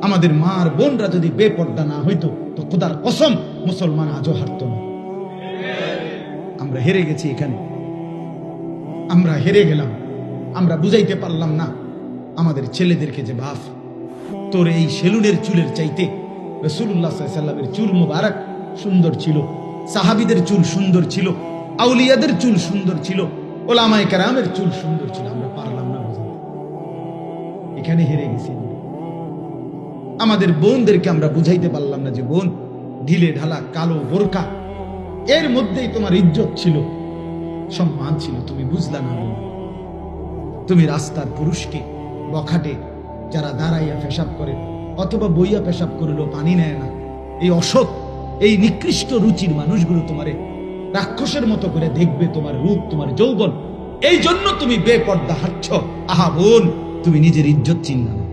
আমাদের মার বোনরা যদি বেপর্দা না হইতো তো খোদার কসম মুসলমান আজও হারত না। আমরা হেরে গেছি, এখানে আমরা হেরে গেলাম। আমরা বুঝাইতে পারলাম না আমাদের ছেলেদেরকে যে বাপ, তোর এই সেলুনের চুলের চাইতে রাসূলুল্লাহ সাল্লাল্লাহু আলাইহি ওয়াসাল্লামের চুল মুবারক সুন্দর ছিল, সাহাবীদের চুল সুন্দর ছিল, আউলিয়াদের চুল সুন্দর ছিল, ওলামায়ে কেরামের চুল সুন্দর ছিল। আমরা পারলাম না বুঝাতে, এখানে হেরে গেছি। আমাদের বোনদেরকে আমরা বুঝাইতে পারলাম না যে বোন, ঢিলে ঢালা কালো বোরকা, এর মধ্যেই তোমার ইজ্জত ছিল, সম্মান ছিল। তুমি বুঝলা না। তুমি রাস্তার পুরুষকে, বখাটে যারা দাঁড়াইয়া পেশাব করে অথবা বইয়া পেশাব করলেও পানি নেয় না, এই অসৎ, এই নিকৃষ্ট রুচির মানুষগুলো তোমারে রাক্ষসের মতো করে দেখবে, তোমার রূপ, তোমার যৌবন, এই জন্য তুমি বেপর্দা হাঁটছ। আহা বোন, তুমি নিজের ইজ্জত চিনলা না।